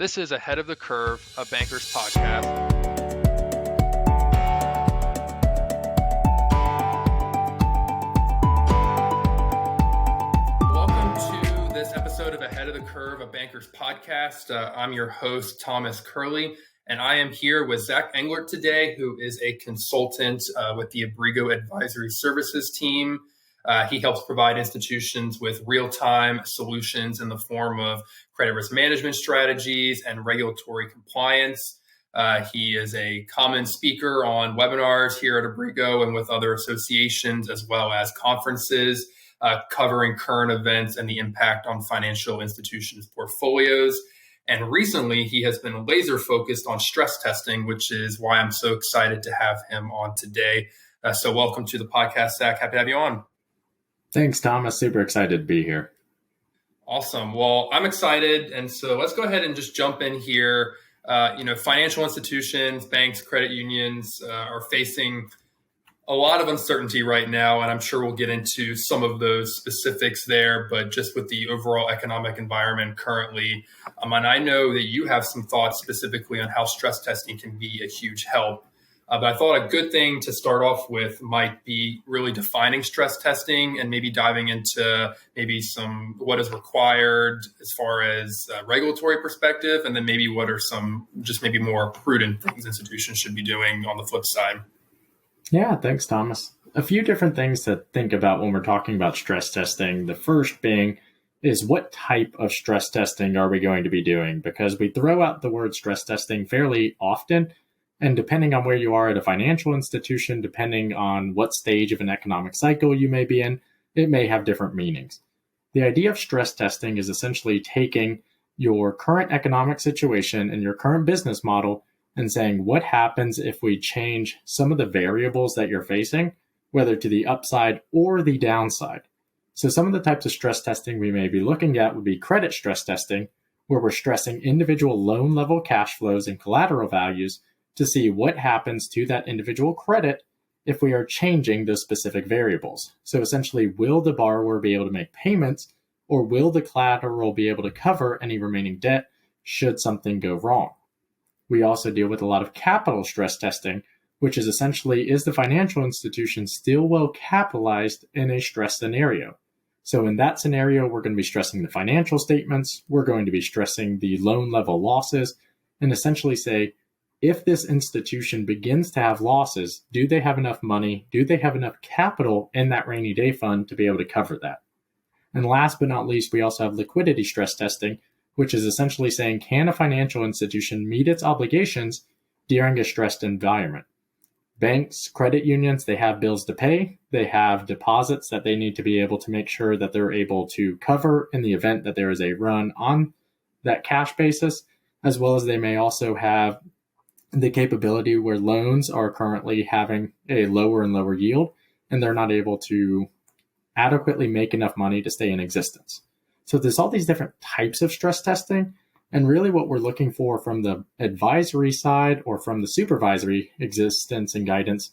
This is Ahead of the Curve, a banker's podcast. Welcome to this episode of Ahead of the Curve, a banker's podcast. I'm your host, Thomas Curley, and I am here with Zach Englert today, who is a consultant with the Abrigo Advisory Services team. He helps provide institutions with real-time solutions in the form of credit risk management strategies and regulatory compliance. He is a common speaker on webinars here at Abrigo and with other associations, as well as conferences, covering current events and the impact on financial institutions' portfolios. And recently, he has been laser focused on stress testing, which is why I'm so excited to have him on today. So welcome to the podcast, Zach. Happy to have you on. Thanks, Thomas. Super excited to be here. Awesome. Well, I'm excited. And so let's go ahead and just jump in here. Financial institutions, banks, credit unions are facing a lot of uncertainty right now. And I'm sure we'll get into some of those specifics there. But just with the overall economic environment currently, and I know that you have some thoughts specifically on how stress testing can be a huge help. But I thought a good thing to start off with might be really defining stress testing and maybe diving into maybe some what is required as far as regulatory perspective, and then maybe what are some just maybe more prudent things institutions should be doing on the flip side. Yeah, thanks, Thomas. A few different things to think about when we're talking about stress testing. The first being is what type of stress testing are we going to be doing? Because we throw out the word stress testing fairly often. And depending on where you are at a financial institution, depending on what stage of an economic cycle you may be in, it may have different meanings. The idea of stress testing is essentially taking your current economic situation and your current business model and saying, what happens if we change some of the variables that you're facing, whether to the upside or the downside? So some of the types of stress testing we may be looking at would be credit stress testing, where we're stressing individual loan level cash flows and collateral values to see what happens to that individual credit if we are changing those specific variables. So essentially, will the borrower be able to make payments, or will the collateral be able to cover any remaining debt should something go wrong? We also deal with a lot of capital stress testing, which is essentially, is the financial institution still well capitalized in a stress scenario? So in that scenario, we're going to be stressing the financial statements, we're going to be stressing the loan level losses, and essentially say, if this institution begins to have losses, do they have enough money? Do they have enough capital in that rainy day fund to be able to cover that? And last but not least, we also have liquidity stress testing, which is essentially saying, can a financial institution meet its obligations during a stressed environment? Banks, credit unions, they have bills to pay. They have deposits that they need to be able to make sure that they're able to cover in the event that there is a run on that cash basis, as well as they may also have the capability where loans are currently having a lower and lower yield, and they're not able to adequately make enough money to stay in existence. So there's all these different types of stress testing. And really what we're looking for from the advisory side or from the supervisory existence and guidance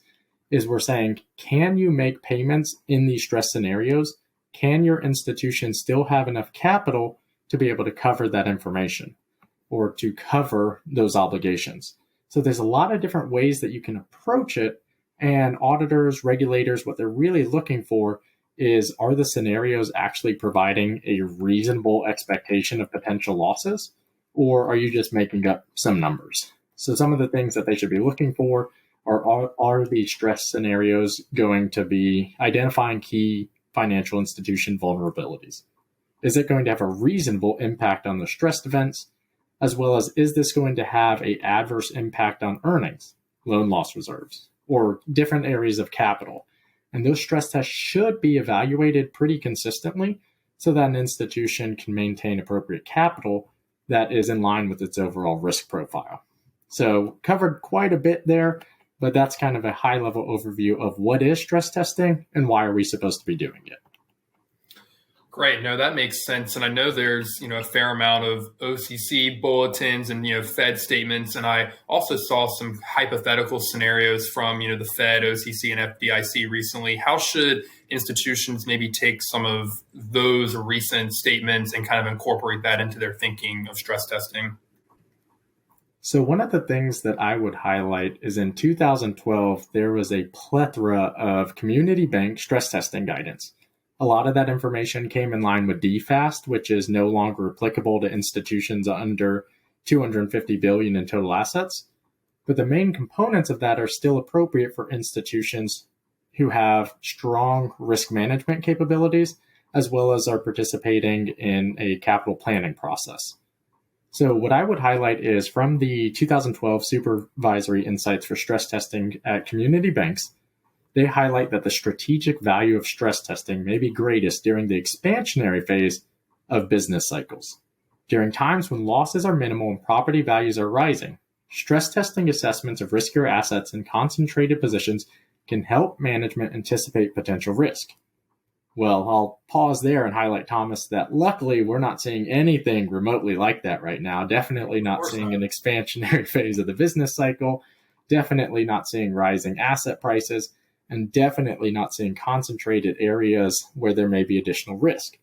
is we're saying, can you make payments in these stress scenarios? Can your institution still have enough capital to be able to cover that information or to cover those obligations? So there's a lot of different ways that you can approach it, and auditors, regulators, what they're really looking for is, are the scenarios actually providing a reasonable expectation of potential losses, or are you just making up some numbers? So some of the things that they should be looking for are these stress scenarios going to be identifying key financial institution vulnerabilities? Is it going to have a reasonable impact on the stressed events? As well as, is this going to have an adverse impact on earnings, loan loss reserves, or different areas of capital? And those stress tests should be evaluated pretty consistently so that an institution can maintain appropriate capital that is in line with its overall risk profile. So covered quite a bit there, but that's kind of a high-level overview of what is stress testing and why are we supposed to be doing it. Great. No, that makes sense. And I know there's, a fair amount of OCC bulletins and, Fed statements. And I also saw some hypothetical scenarios from, the Fed, OCC, and FDIC recently. How should institutions maybe take some of those recent statements and kind of incorporate that into their thinking of stress testing? So one of the things that I would highlight is in 2012, there was a plethora of community bank stress testing guidance. A lot of that information came in line with DFAST, which is no longer applicable to institutions under 250 billion in total assets. But the main components of that are still appropriate for institutions who have strong risk management capabilities, as well as are participating in a capital planning process. So what I would highlight is from the 2012 Supervisory Insights for Stress Testing at Community Banks, they highlight that the strategic value of stress testing may be greatest during the expansionary phase of business cycles. During times when losses are minimal and property values are rising, stress testing assessments of riskier assets in concentrated positions can help management anticipate potential risk. Well, I'll pause there and highlight, Thomas, that luckily we're not seeing anything remotely like that right now. Definitely not seeing an expansionary phase of the business cycle, definitely not seeing rising asset prices, and definitely not seeing concentrated areas where there may be additional risk.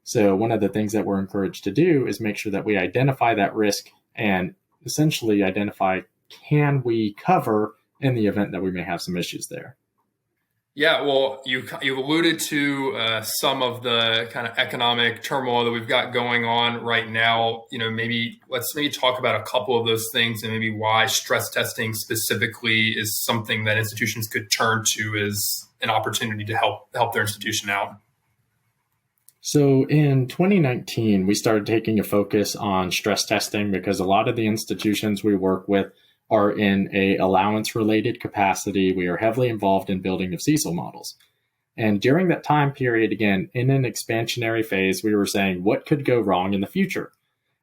So one of the things that we're encouraged to do is make sure that we identify that risk and essentially identify, can we cover in the event that we may have some issues there? Yeah, well, you've alluded to some of the kind of economic turmoil that we've got going on right now. Let's talk about a couple of those things and maybe why stress testing specifically is something that institutions could turn to as an opportunity to help their institution out. So in 2019, we started taking a focus on stress testing because a lot of the institutions we work with are in a allowance-related capacity. We are heavily involved in building of CECL models. And during that time period, again, in an expansionary phase, we were saying what could go wrong in the future.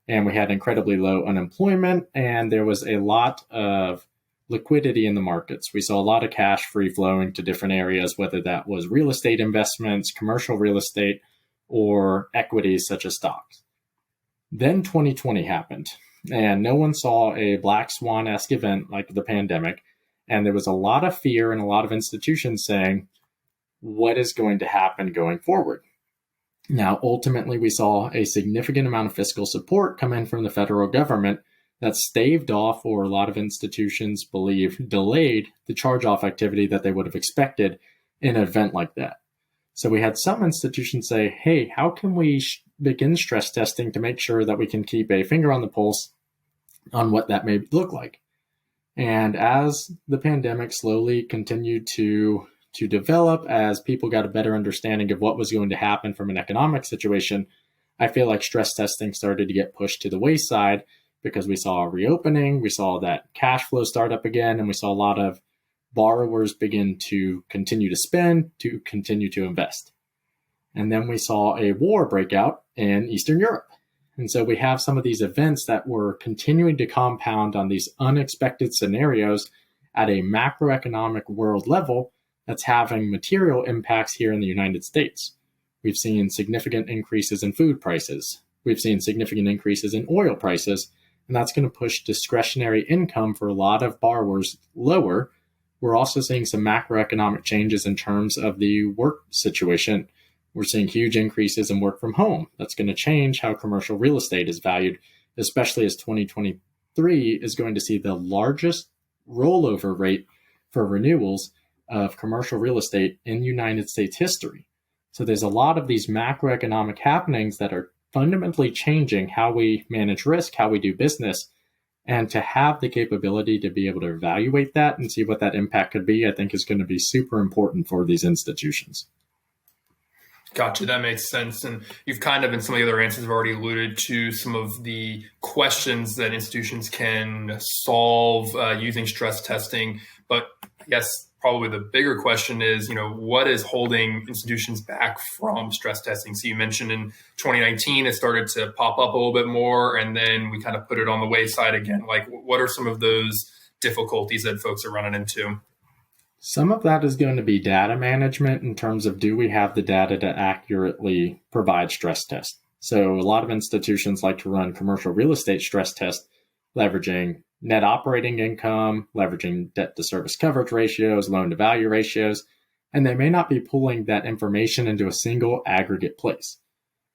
And we had incredibly low unemployment, and there was a lot of liquidity in the markets. We saw a lot of cash free flowing to different areas, whether that was real estate investments, commercial real estate, or equities such as stocks. Then 2020 happened. And no one saw a black swan-esque event like the pandemic. And there was a lot of fear in a lot of institutions saying, what is going to happen going forward? Now, ultimately, we saw a significant amount of fiscal support come in from the federal government that staved off, or a lot of institutions believe delayed, the charge-off activity that they would have expected in an event like that. So we had some institutions say, hey, how can we begin stress testing to make sure that we can keep a finger on the pulse on what that may look like? And as the pandemic slowly continued to develop, as people got a better understanding of what was going to happen from an economic situation, I feel like stress testing started to get pushed to the wayside because we saw a reopening, we saw that cash flow start up again, and we saw a lot of borrowers begin to continue to spend, to continue to invest. And then we saw a war break out in Eastern Europe. And so we have some of these events that were continuing to compound on these unexpected scenarios at a macroeconomic world level that's having material impacts here in the United States. We've seen significant increases in food prices. We've seen significant increases in oil prices, and that's going to push discretionary income for a lot of borrowers lower. We're also seeing some macroeconomic changes in terms of the work situation. We're seeing huge increases in work from home. That's going to change how commercial real estate is valued, especially as 2023 is going to see the largest rollover rate for renewals of commercial real estate in United States history. So there's a lot of these macroeconomic happenings that are fundamentally changing how we manage risk, how we do business. And to have the capability to be able to evaluate that and see what that impact could be, I think is going to be super important for these institutions. Gotcha. That makes sense. And you've kind of, in some of the other answers, have already alluded to some of the questions that institutions can solve using stress testing. But I guess probably the bigger question is, what is holding institutions back from stress testing? So you mentioned in 2019, it started to pop up a little bit more, and then we kind of put it on the wayside again. Like, what are some of those difficulties that folks are running into? Some of that is going to be data management in terms of, do we have the data to accurately provide stress tests? So a lot of institutions like to run commercial real estate stress tests, leveraging net operating income, leveraging debt to service coverage ratios, loan to value ratios, and they may not be pulling that information into a single aggregate place.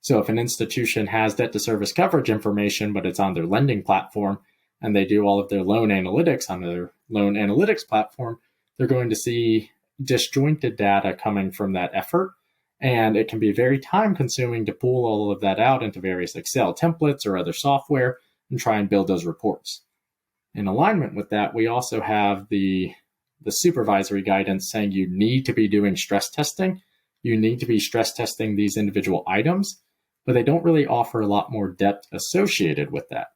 So if an institution has debt to service coverage information, but it's on their lending platform, and they do all of their loan analytics on their loan analytics platform, they're going to see disjointed data coming from that effort. And it can be very time consuming to pull all of that out into various Excel templates or other software and try and build those reports. In alignment with that, we also have the supervisory guidance saying you need to be doing stress testing. You need to be stress testing these individual items, but they don't really offer a lot more depth associated with that.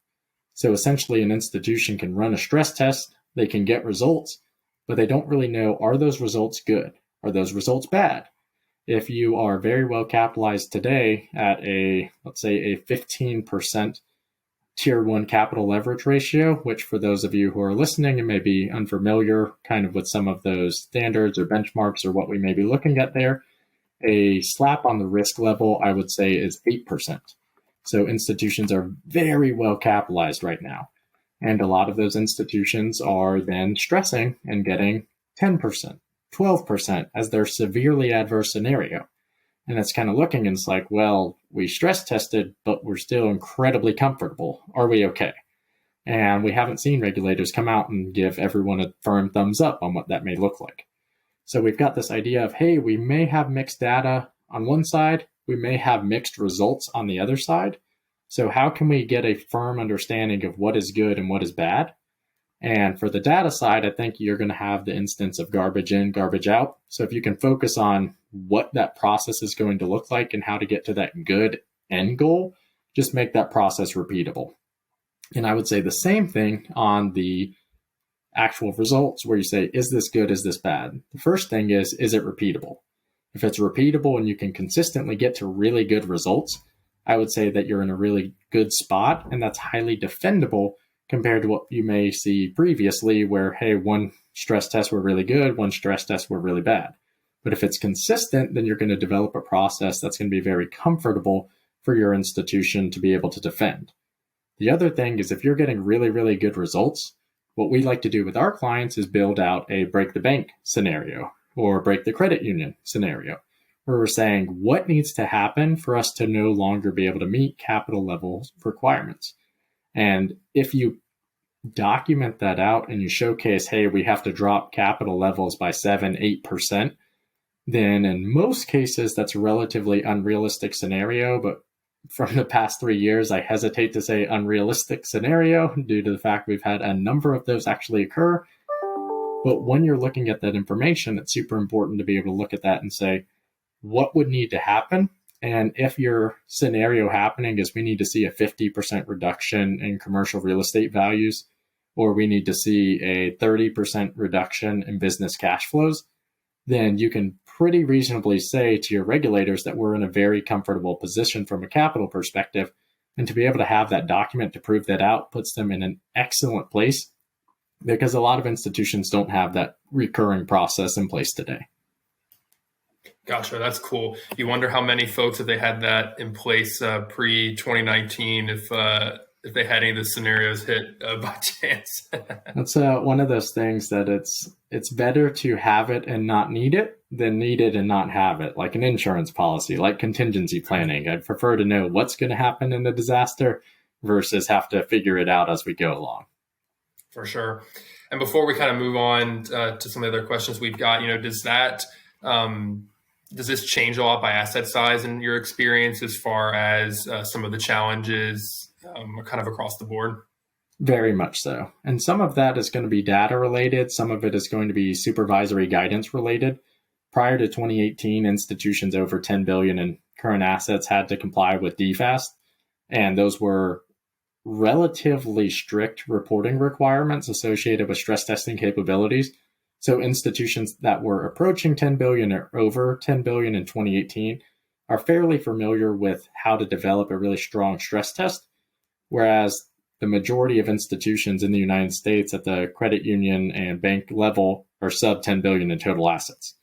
So essentially, an institution can run a stress test, they can get results, but they don't really know, are those results good? Are those results bad? If you are very well capitalized today at let's say a 15% tier 1 capital leverage ratio, which for those of you who are listening and may be unfamiliar kind of with some of those standards or benchmarks or what we may be looking at there, a slap on the risk level, I would say, is 8%. So institutions are very well capitalized right now. And a lot of those institutions are then stressing and getting 10%, 12% as their severely adverse scenario. And it's kind of looking and it's like, well, we stress tested, but we're still incredibly comfortable. Are we okay? And we haven't seen regulators come out and give everyone a firm thumbs up on what that may look like. So we've got this idea of, hey, we may have mixed data on one side, we may have mixed results on the other side. So how can we get a firm understanding of what is good and what is bad? And for the data side, I think you're going to have the instance of garbage in, garbage out. So if you can focus on what that process is going to look like and how to get to that good end goal, just make that process repeatable. And I would say the same thing on the actual results where you say, is this good? Is this bad? The first thing is it repeatable? If it's repeatable and you can consistently get to really good results, I would say that you're in a really good spot, and that's highly defendable compared to what you may see previously where, hey, one stress test were really good, one stress test were really bad. But if it's consistent, then you're going to develop a process that's going to be very comfortable for your institution to be able to defend. The other thing is if you're getting really, really good results, what we like to do with our clients is build out a break the bank scenario or break the credit union scenario, where we're saying what needs to happen for us to no longer be able to meet capital level requirements. And if you document that out and you showcase, hey, we have to drop capital levels by 7-8%, then in most cases, that's a relatively unrealistic scenario. But from the past 3 years, I hesitate to say unrealistic scenario due to the fact we've had a number of those actually occur. But when you're looking at that information, it's super important to be able to look at that and say, what would need to happen? And if your scenario happening is we need to see a 50% reduction in commercial real estate values, or we need to see a 30% reduction in business cash flows, then you can pretty reasonably say to your regulators that we're in a very comfortable position from a capital perspective. And to be able to have that document to prove that out puts them in an excellent place, because a lot of institutions don't have that recurring process in place today. Gotcha. That's cool. You wonder how many folks, if they had that in place pre-2019, if they had any of the scenarios hit by chance. That's one of those things that it's better to have it and not need it than need it and not have it, like an insurance policy, like contingency planning. I prefer to know what's going to happen in a disaster versus have to figure it out as we go along. For sure. And before we kind of move on to some of the other questions we've got, does this change a lot by asset size in your experience as far as some of the challenges kind of across the board? Very much so. And some of that is going to be data related. Some of it is going to be supervisory guidance related. Prior to 2018, institutions over 10 billion in current assets had to comply with DFAST. And those were relatively strict reporting requirements associated with stress testing capabilities. So institutions that were approaching 10 billion or over 10 billion in 2018 are fairly familiar with how to develop a really strong stress test, whereas the majority of institutions in the United States at the credit union and bank level are sub 10 billion in total assets.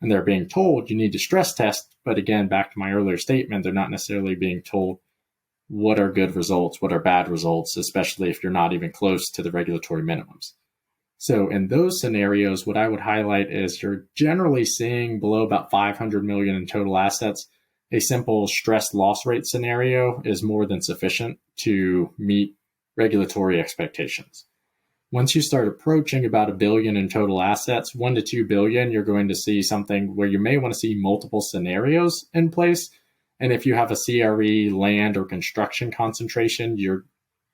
And they're being told you need to stress test, but again, back to my earlier statement, they're not necessarily being told what are good results, what are bad results, especially if you're not even close to the regulatory minimums. So in those scenarios, what I would highlight is you're generally seeing below about 500 million in total assets. A simple stress loss rate scenario is more than sufficient to meet regulatory expectations. Once you start approaching about $1 billion in total assets, $1 to $2 billion, you're going to see something where you may want to see multiple scenarios in place. And if you have a CRE, land, or construction concentration,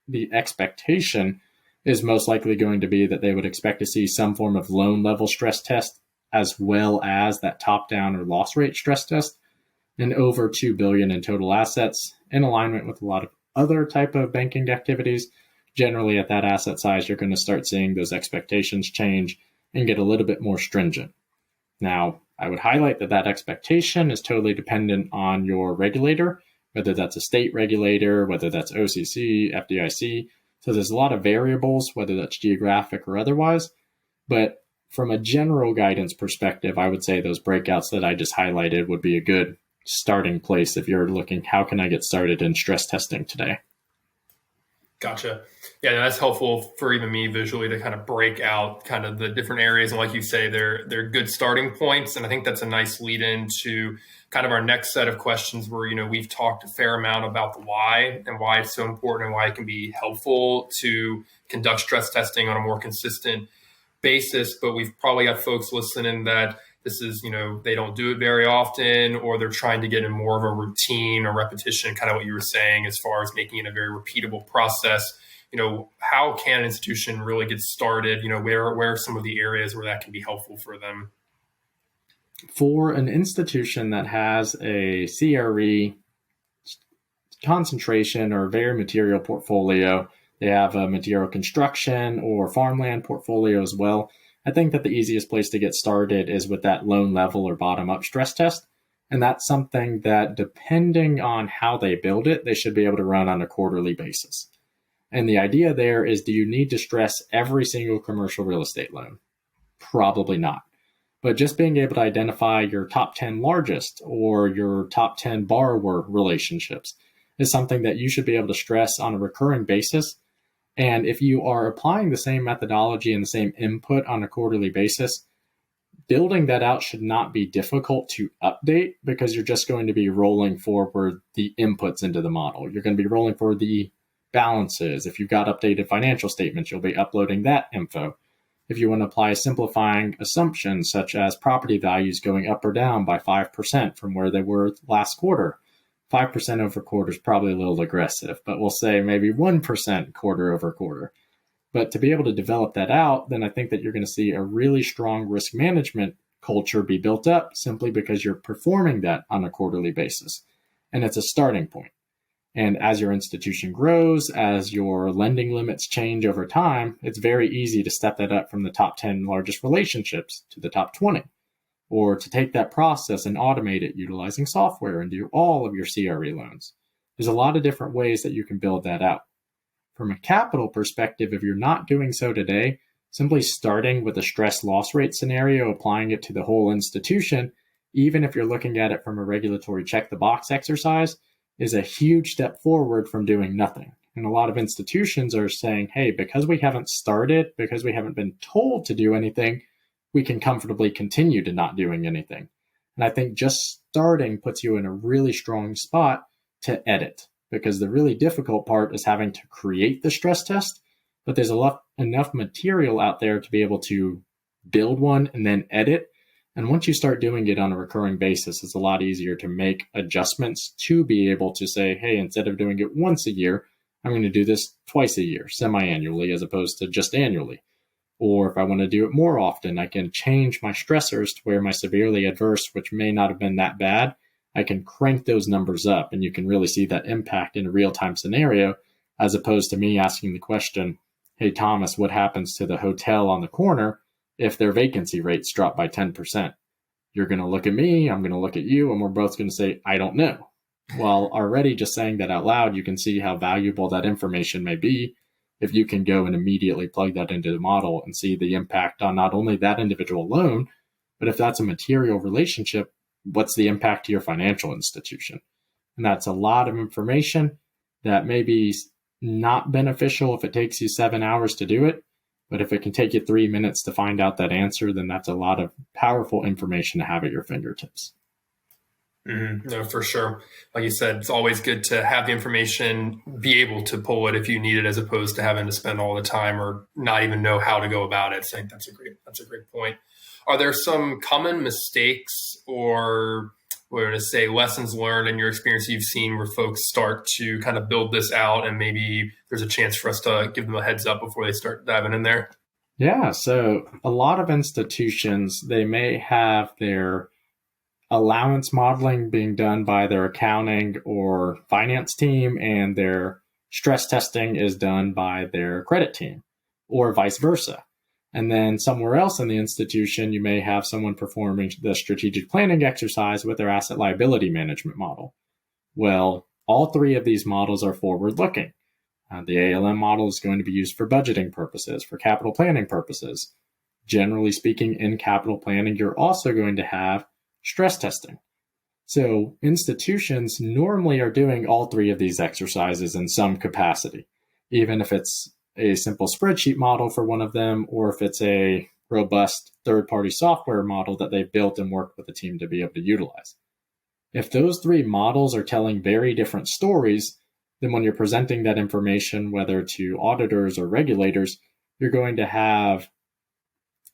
the expectation is most likely going to be that they would expect to see some form of loan level stress test, as well as that top-down or loss rate stress test, and over $2 billion in total assets in alignment with a lot of other type of banking activities. Generally, at that asset size, you're going to start seeing those expectations change and get a little bit more stringent. Now, I would highlight that expectation is totally dependent on your regulator, whether that's a state regulator, whether that's OCC, FDIC. So there's a lot of variables, whether that's geographic or otherwise. But from a general guidance perspective, I would say those breakouts that I just highlighted would be a good starting place if you're looking, how can I get started in stress testing today? Gotcha. Yeah, that's helpful for even me visually to kind of break out kind of the different areas. And like you say, they're good starting points. And I think that's a nice lead into kind of our next set of questions where, we've talked a fair amount about the why and why it's so important and why it can be helpful to conduct stress testing on a more consistent basis. But we've probably got folks listening that this is, they don't do it very often, or they're trying to get in more of a routine or repetition, kind of what you were saying, as far as making it a very repeatable process. How can an institution really get started? Where are some of the areas where that can be helpful for them? For an institution that has a CRE concentration or very material portfolio, they have a material construction or farmland portfolio as well. I think that the easiest place to get started is with that loan level or bottom-up stress test. And that's something that, depending on how they build it, they should be able to run on a quarterly basis. And the idea there is, do you need to stress every single commercial real estate loan? Probably not. But just being able to identify your top 10 largest or your top 10 borrower relationships is something that you should be able to stress on a recurring basis. And if you are applying the same methodology and the same input on a quarterly basis, building that out should not be difficult to update, because you're just going to be rolling forward the inputs into the model. You're going to be rolling forward the balances. If you've got updated financial statements, you'll be uploading that info. If you want to apply simplifying assumptions, such as property values going up or down by 5% from where they were last quarter, 5% over quarter is probably a little aggressive, but we'll say maybe 1% quarter over quarter. But to be able to develop that out, then I think that you're going to see a really strong risk management culture be built up, simply because you're performing that on a quarterly basis. And it's a starting point. And as your institution grows, as your lending limits change over time, it's very easy to step that up from the top 10 largest relationships to the top 20. Or to take that process and automate it utilizing software and do all of your CRE loans. There's a lot of different ways that you can build that out. From a capital perspective, if you're not doing so today, simply starting with a stress loss rate scenario, applying it to the whole institution, even if you're looking at it from a regulatory check the box exercise, is a huge step forward from doing nothing. And a lot of institutions are saying, hey, because we haven't started, because we haven't been told to do anything, we can comfortably continue to not doing anything. And I think just starting puts you in a really strong spot to edit, because the really difficult part is having to create the stress test, but there's enough material out there to be able to build one and then edit. And once you start doing it on a recurring basis, it's a lot easier to make adjustments to be able to say, hey, instead of doing it once a year, I'm going to do this twice a year, semi-annually, as opposed to just annually. Or if I want to do it more often, I can change my stressors to where my severely adverse, which may not have been that bad, I can crank those numbers up, and you can really see that impact in a real-time scenario, as opposed to me asking the question, hey, Thomas, what happens to the hotel on the corner if their vacancy rates drop by 10%? You're going to look at me, I'm going to look at you, and we're both going to say, I don't know. Well, already just saying that out loud, you can see how valuable that information may be if you can go and immediately plug that into the model and see the impact on not only that individual loan, but if that's a material relationship, what's the impact to your financial institution? And that's a lot of information that may be not beneficial if it takes you 7 hours to do it. But if it can take you 3 minutes to find out that answer, then that's a lot of powerful information to have at your fingertips. No, for sure. Like you said, it's always good to have the information, be able to pull it if you need it, as opposed to having to spend all the time or not even know how to go about it. So I think that's a great point. Are there some common mistakes or we're going to say lessons learned in your experience you've seen where folks start to kind of build this out and maybe there's a chance for us to give them a heads up before they start diving in there? Yeah, so a lot of institutions, they may have their allowance modeling being done by their accounting or finance team, and their stress testing is done by their credit team, or vice versa. And then somewhere else in the institution, you may have someone performing the strategic planning exercise with their asset liability management model. Well, all three of these models are forward looking. The ALM model is going to be used for budgeting purposes, for capital planning purposes. Generally speaking, in capital planning, you're also going to have stress testing. So institutions normally are doing all three of these exercises in some capacity, even if it's a simple spreadsheet model for one of them, or if it's a robust third-party software model that they've built and worked with the team to be able to utilize. If those three models are telling very different stories, then when you're presenting that information, whether to auditors or regulators, you're going to have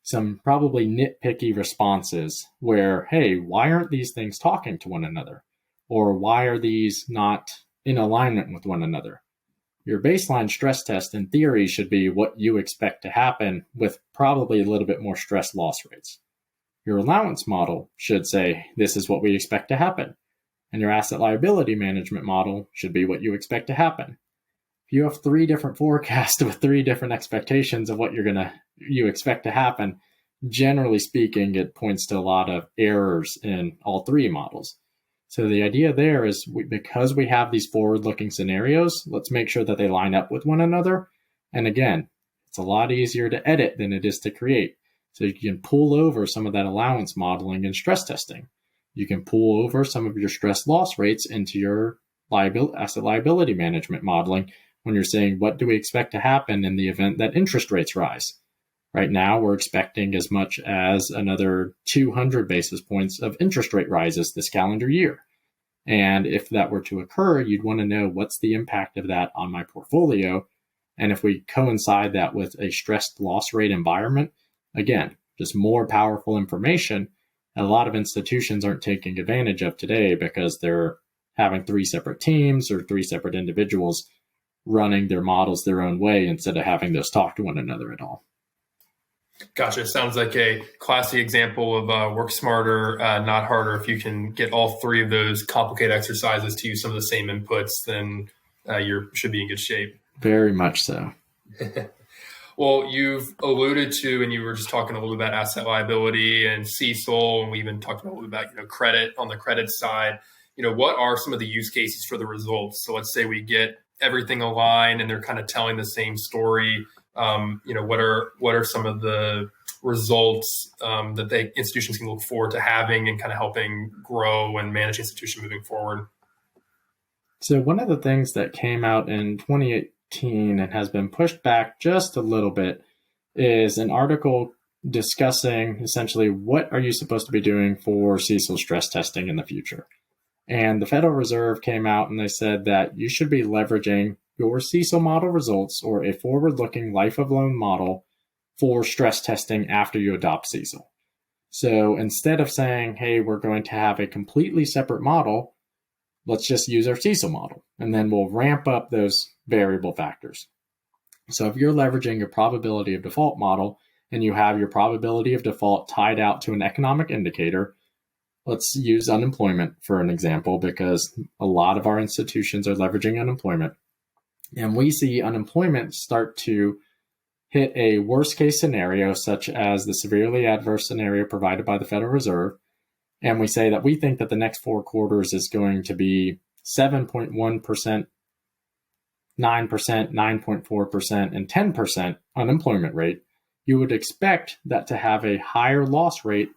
some probably nitpicky responses where, hey, why aren't these things talking to one another? Or why are these not in alignment with one another? Your baseline stress test in theory should be what you expect to happen with probably a little bit more stress loss rates. Your allowance model should say, this is what we expect to happen. And your asset liability management model should be what you expect to happen. If you have three different forecasts with three different expectations of what you expect to happen, generally speaking, it points to a lot of errors in all three models. So the idea there is because we have these forward-looking scenarios, let's make sure that they line up with one another. And again, it's a lot easier to edit than it is to create. So you can pull over some of that allowance modeling and stress testing. You can pull over some of your stress loss rates into your asset liability management modeling when you're saying, what do we expect to happen in the event that interest rates rise? Right now, we're expecting as much as another 200 basis points of interest rate rises this calendar year. And if that were to occur, you'd want to know what's the impact of that on my portfolio. And if we coincide that with a stressed loss rate environment, again, just more powerful information. And a lot of institutions aren't taking advantage of today because they're having three separate teams or three separate individuals running their models their own way instead of having those talk to one another at all. Gotcha. Sounds like a classic example of work smarter, not harder. If you can get all three of those complicated exercises to use some of the same inputs, then you should be in good shape. Very much so. Well, you've alluded to, and you were just talking a little bit about asset liability and CECL, and we even talked a little bit about, credit on the credit side. What are some of the use cases for the results? So let's say we get everything aligned and they're kind of telling the same story. What are some of the results that institutions can look forward to having and kind of helping grow and manage institution moving forward? So one of the things that came out in 2018 and has been pushed back just a little bit is an article discussing essentially what are you supposed to be doing for CECL stress testing in the future. And the Federal Reserve came out and they said that you should be leveraging your CECL model results or a forward-looking life of loan model for stress testing after you adopt CECL. So instead of saying, hey, we're going to have a completely separate model, let's just use our CECL model, and then we'll ramp up those variable factors. So if you're leveraging your probability of default model and you have your probability of default tied out to an economic indicator, let's use unemployment for an example, because a lot of our institutions are leveraging unemployment. And we see unemployment start to hit a worst case scenario, such as the severely adverse scenario provided by the Federal Reserve. And we say that we think that the next 4 quarters is going to be 7.1%, 9%, 9.4%, and 10% unemployment rate. You would expect that to have a higher loss rate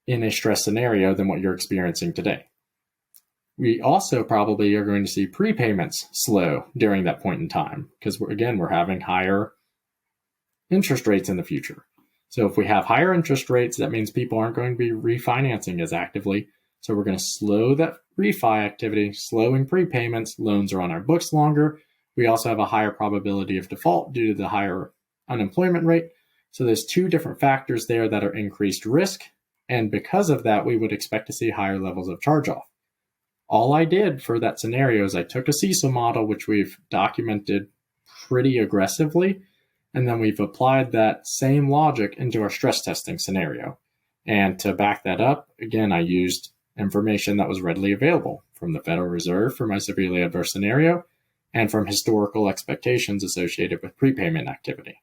in a stress scenario than what you're experiencing today. We also probably are going to see prepayments slow during that point in time because, we're having higher interest rates in the future. So if we have higher interest rates, that means people aren't going to be refinancing as actively. So we're going to slow that refi activity, slowing prepayments. Loans are on our books longer. We also have a higher probability of default due to the higher unemployment rate. So there's two different factors there that are increased risk. And because of that, we would expect to see higher levels of charge-off. All I did for that scenario is I took a CECL model, which we've documented pretty aggressively, and then we've applied that same logic into our stress testing scenario. And to back that up, again, I used information that was readily available from the Federal Reserve for my severely adverse scenario and from historical expectations associated with prepayment activity.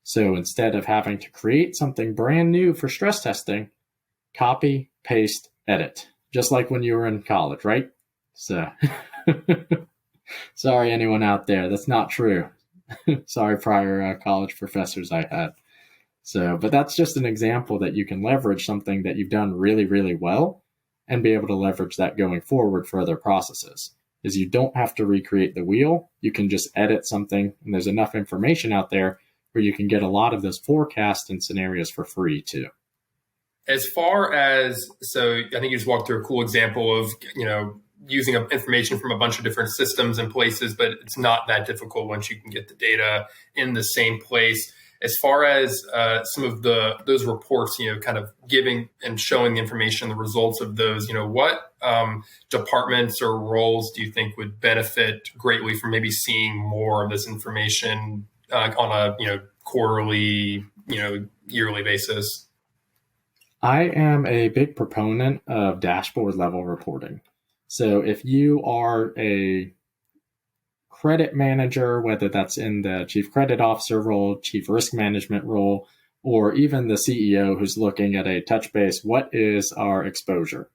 So instead of having to create something brand new for stress testing, copy, paste, edit, just like when you were in college, right? So sorry, anyone out there, that's not true. Sorry, prior college professors I had. So, but that's just an example that you can leverage something that you've done really, really well and be able to leverage that going forward for other processes. Is you don't have to recreate the wheel. You can just edit something, and there's enough information out there where you can get a lot of those forecasts and scenarios for free too. As far as, so I think you just walked through a cool example of, using information from a bunch of different systems and places, but it's not that difficult once you can get the data in the same place. As far as some of those reports, kind of giving and showing the information, the results of those, what departments or roles do you think would benefit greatly from maybe seeing more of this information on a quarterly, yearly basis? I am a big proponent of dashboard level reporting. So if you are a credit manager, whether that's in the chief credit officer role, chief risk management role, or even the CEO who's looking at a touch base, what is our exposure?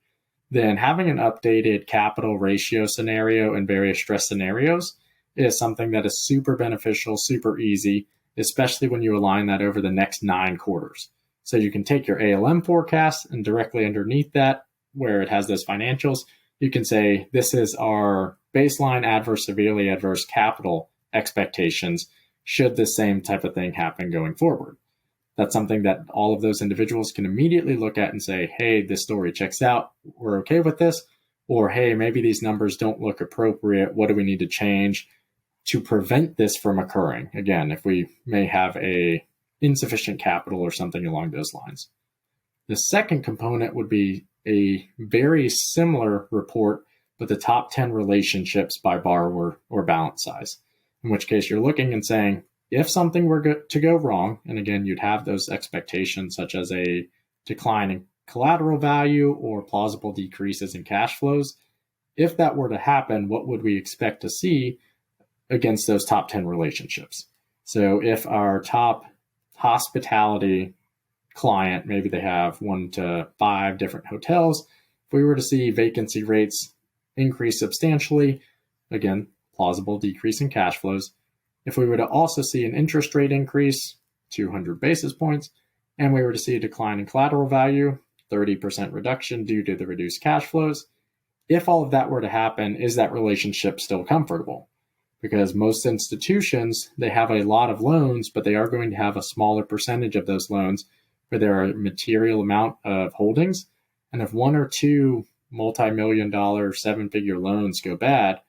Then having an updated capital ratio scenario and various stress scenarios is something that is super beneficial, super easy, especially when you align that over the next 9 quarters. So you can take your ALM forecast and directly underneath that, where it has those financials, you can say, this is our baseline adverse, severely adverse capital expectations should the same type of thing happen going forward. That's something that all of those individuals can immediately look at and say, hey, this story checks out. We're okay with this. Or, hey, maybe these numbers don't look appropriate. What do we need to change to prevent this from occurring? Again, if we may have a insufficient capital or something along those lines. The second component would be a very similar report, but the top 10 relationships by borrower or balance size, in which case you're looking and saying, if something were to go wrong, and again, you'd have those expectations such as a decline in collateral value or plausible decreases in cash flows. If that were to happen, what would we expect to see against those top 10 relationships? So if our top hospitality client, maybe they have 1 to 5 different hotels, if we were to see vacancy rates increase substantially, again, plausible decrease in cash flows. If we were to also see an interest rate increase, 200 basis points, and we were to see a decline in collateral value, 30% reduction due to the reduced cash flows, if all of that were to happen, is that relationship still comfortable? Because most institutions, they have a lot of loans, but they are going to have a smaller percentage of those loans where there are a material amount of holdings. And if 1 or 2 multi-million-dollar, 7-figure loans go bad,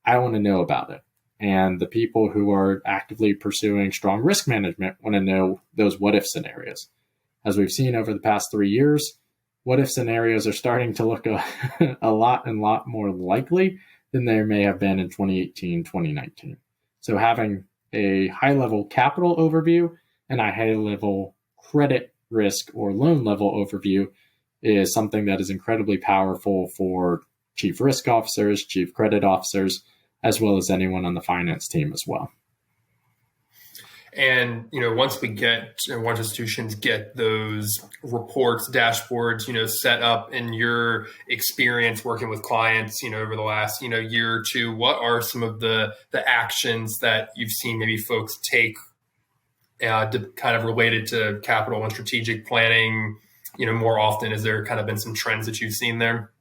I want to know about it. And the people who are actively pursuing strong risk management want to know those what-if scenarios. As we've seen over the past 3 years, what-if scenarios are starting to look a lot more likely than they may have been in 2018, 2019. So having a high-level capital overview and a high-level credit risk or loan level overview is something that is incredibly powerful for chief risk officers, chief credit officers, as well as anyone on the finance team as well. And, once institutions get those reports, dashboards, set up in your experience working with clients, over the last, year or two, what are some of the actions that you've seen maybe folks take kind of related to capital and strategic planning, more often? Has there kind of been some trends that you've seen there?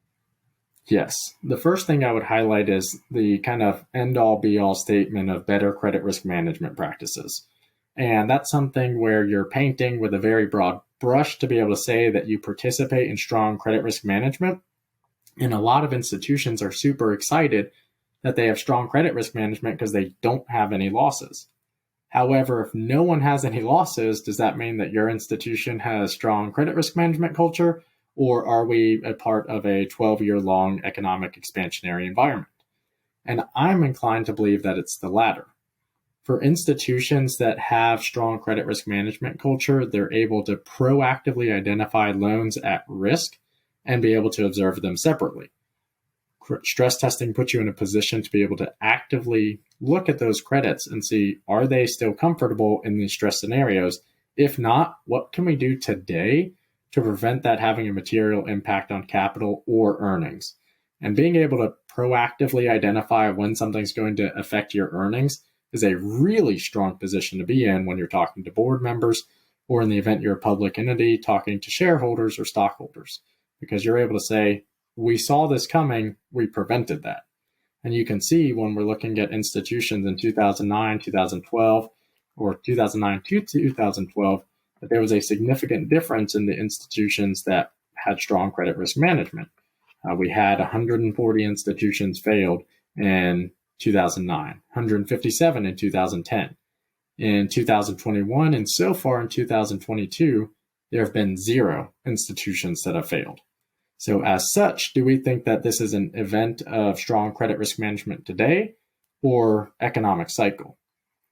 Yes. The first thing I would highlight is the kind of end-all be-all statement of better credit risk management practices. And that's something where you're painting with a very broad brush to be able to say that you participate in strong credit risk management. And a lot of institutions are super excited that they have strong credit risk management because they don't have any losses. However, if no one has any losses, does that mean that your institution has strong credit risk management culture? Or are we a part of a 12-year-long economic expansionary environment? And I'm inclined to believe that it's the latter. For institutions that have strong credit risk management culture, they're able to proactively identify loans at risk and be able to observe them separately. Stress testing puts you in a position to be able to actively look at those credits and see, are they still comfortable in these stress scenarios? If not, what can we do today to prevent that having a material impact on capital or earnings? And being able to proactively identify when something's going to affect your earnings is a really strong position to be in when you're talking to board members, or in the event you're a public entity, talking to shareholders or stockholders, because you're able to say, we saw this coming, we prevented that. And you can see when we're looking at institutions in 2009, 2012, or 2009 to 2012, that there was a significant difference in the institutions that had strong credit risk management. We had 140 institutions failed in 2009, 157 in 2010. In 2021 and so far in 2022, there have been 0 institutions that have failed. So as such, do we think that this is an event of strong credit risk management today or economic cycle?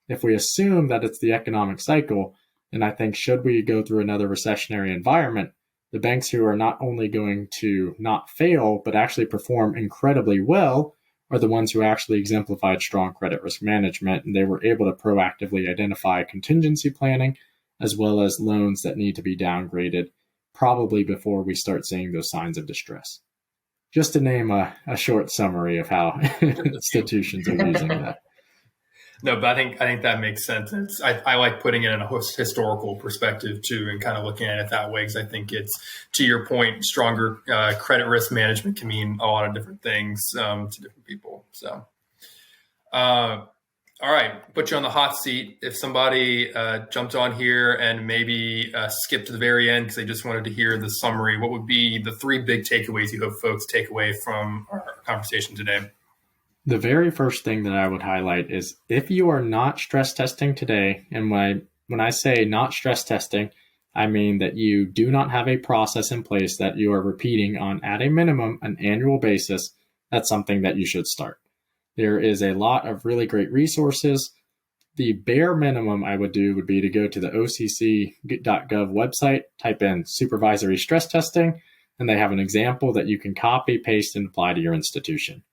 If we assume that it's the economic cycle, then I think should we go through another recessionary environment, the banks who are not only going to not fail, but actually perform incredibly well are the ones who actually exemplified strong credit risk management, and they were able to proactively identify contingency planning as well as loans that need to be downgraded probably before we start seeing those signs of distress. Just to name a short summary of how institutions are using that. No, but I think that makes sense. I like putting it in a historical perspective too, and kind of looking at it that way, because I think it's, to your point, stronger credit risk management can mean a lot of different things to different people. So, all right, put you on the hot seat. If somebody jumped on here and maybe skipped to the very end because they just wanted to hear the summary, what would be the 3 big takeaways you hope folks take away from our conversation today? The very first thing that I would highlight is if you are not stress testing today, and when I say not stress testing, I mean that you do not have a process in place that you are repeating on, at a minimum, an annual basis, that's something that you should start. There is a lot of really great resources. The bare minimum I would do would be to go to the OCC.gov website, type in supervisory stress testing, and they have an example that you can copy, paste, and apply to your institution.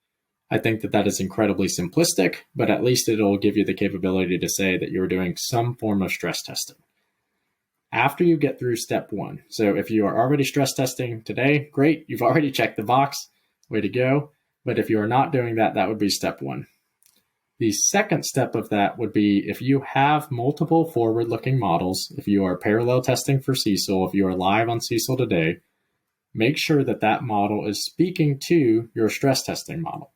I think that that is incredibly simplistic, but at least it'll give you the capability to say that you're doing some form of stress testing. After you get through step 1, so if you are already stress testing today, great, you've already checked the box, way to go. But if you are not doing that, that would be step 1. The second step of that would be if you have multiple forward-looking models, if you are parallel testing for CECL, if you are live on CECL today, make sure that that model is speaking to your stress testing model.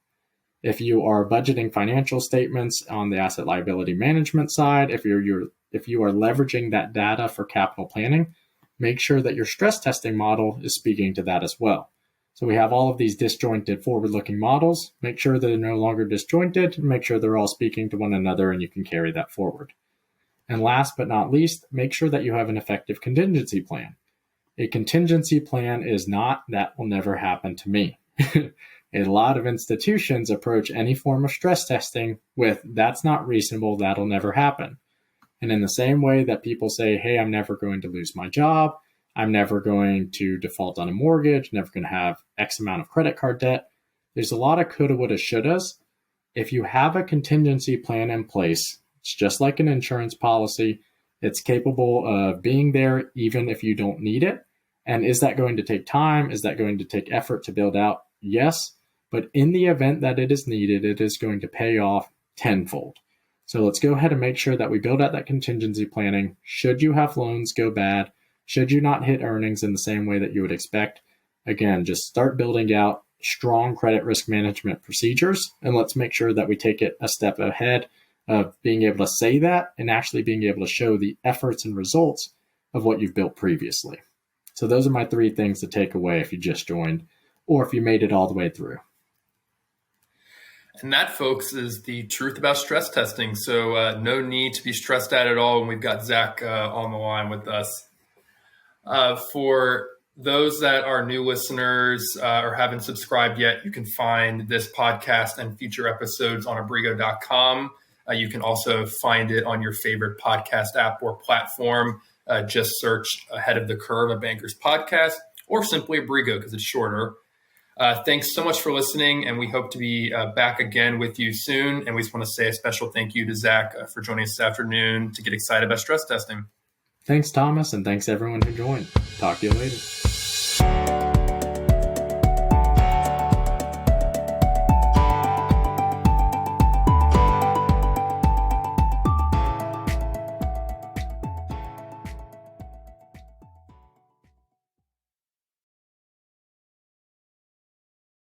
If you are budgeting financial statements on the asset liability management side, if you are leveraging that data for capital planning, make sure that your stress testing model is speaking to that as well. So we have all of these disjointed forward-looking models. Make sure they're no longer disjointed, and make sure they're all speaking to one another, and you can carry that forward. And last but not least, make sure that you have an effective contingency plan. A contingency plan is not, that will never happen to me. A lot of institutions approach any form of stress testing with, that's not reasonable, that'll never happen. And in the same way that people say, hey, I'm never going to lose my job, I'm never going to default on a mortgage, never going to have X amount of credit card debt, there's a lot of coulda, woulda, shouldas. If you have a contingency plan in place, it's just like an insurance policy. It's capable of being there even if you don't need it. And is that going to take time? Is that going to take effort to build out? Yes. But in the event that it is needed, it is going to pay off tenfold. So let's go ahead and make sure that we build out that contingency planning. Should you have loans go bad? Should you not hit earnings in the same way that you would expect? Again, just start building out strong credit risk management procedures, and let's make sure that we take it a step ahead of being able to say that and actually being able to show the efforts and results of what you've built previously. So those are my 3 things to take away if you just joined. or if you made it all the way through. And that, folks, is the truth about stress testing. So no need to be stressed out at all when we've got Zach on the line with us. For those that are new listeners or haven't subscribed yet, you can find this podcast and future episodes on abrigo.com. You can also find it on your favorite podcast app or platform. Just search Ahead of the Curve, a Banker's Podcast, or simply Abrigo because it's shorter. Thanks so much for listening, and we hope to be back again with you soon. And we just want to say a special thank you to Zach for joining us this afternoon to get excited about stress testing. Thanks, Thomas, and thanks everyone who joined. Talk to you later.